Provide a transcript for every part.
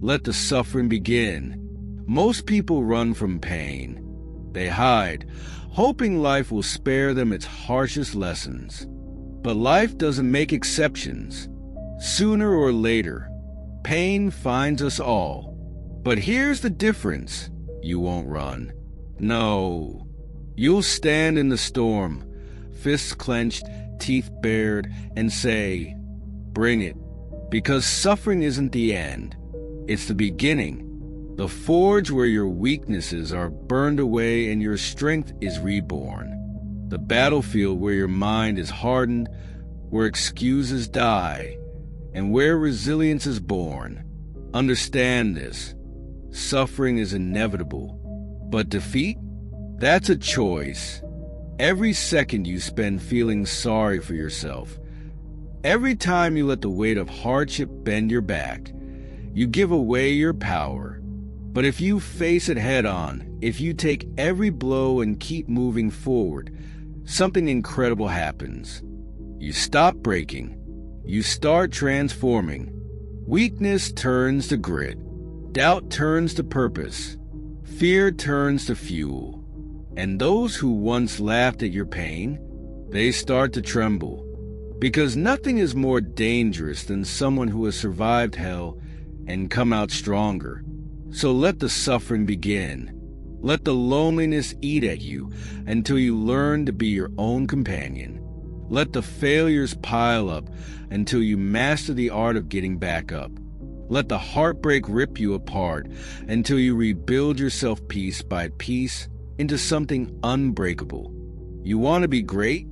Let the suffering begin. Most people run from pain. They hide, hoping life will spare them its harshest lessons. But life doesn't make exceptions. Sooner or later, pain finds us all. But here's the difference. You won't run. No. You'll stand in the storm, fists clenched, teeth bared, and say, "Bring it." Because suffering isn't the end. It's the beginning. The forge where your weaknesses are burned away and your strength is reborn. The battlefield where your mind is hardened, where excuses die, and where resilience is born. Understand this. Suffering is inevitable. But defeat? That's a choice. Every second you spend feeling sorry for yourself, every time you let the weight of hardship bend your back, you give away your power. But if you face it head on, if you take every blow and keep moving forward, something incredible happens. You stop breaking. You start transforming. Weakness turns to grit. Doubt turns to purpose. Fear turns to fuel. And those who once laughed at your pain, they start to tremble. Because nothing is more dangerous than someone who has survived hell and come out stronger. So let the suffering begin. Let the loneliness eat at you until you learn to be your own companion. Let the failures pile up until you master the art of getting back up. Let the heartbreak rip you apart until you rebuild yourself piece by piece into something unbreakable. You want to be great?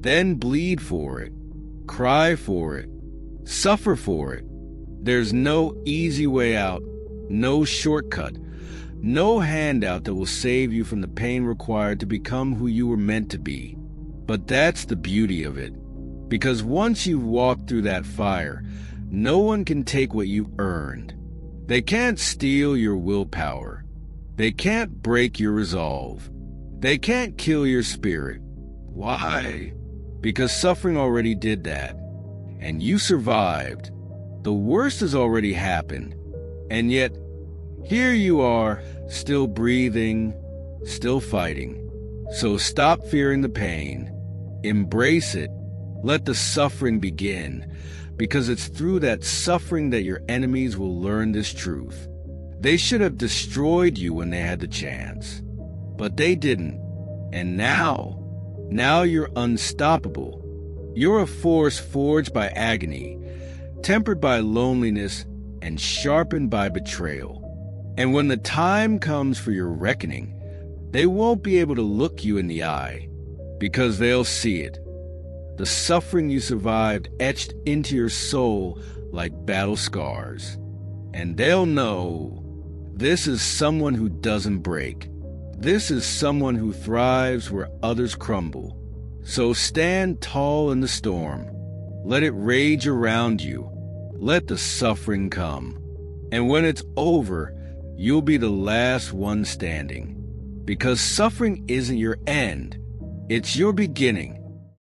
Then bleed for it. Cry for it. Suffer for it. There's no easy way out, no shortcut, no handout that will save you from the pain required to become who you were meant to be. But that's the beauty of it. Because once you've walked through that fire, no one can take what you've earned. They can't steal your willpower. They can't break your resolve. They can't kill your spirit. Why? Because suffering already did that. And you survived. The worst has already happened. And yet, here you are, still breathing, still fighting. So stop fearing the pain. Embrace it. Let the suffering begin. Because it's through that suffering that your enemies will learn this truth. They should have destroyed you when they had the chance. But they didn't. And now you're unstoppable. You're a force forged by agony, tempered by loneliness, and sharpened by betrayal. And when the time comes for your reckoning, they won't be able to look you in the eye, because they'll see it. The suffering you survived etched into your soul like battle scars. And they'll know, this is someone who doesn't break. This is someone who thrives where others crumble. So stand tall in the storm. Let it rage around you. Let the suffering come. And when it's over, you'll be the last one standing. Because suffering isn't your end. It's your beginning.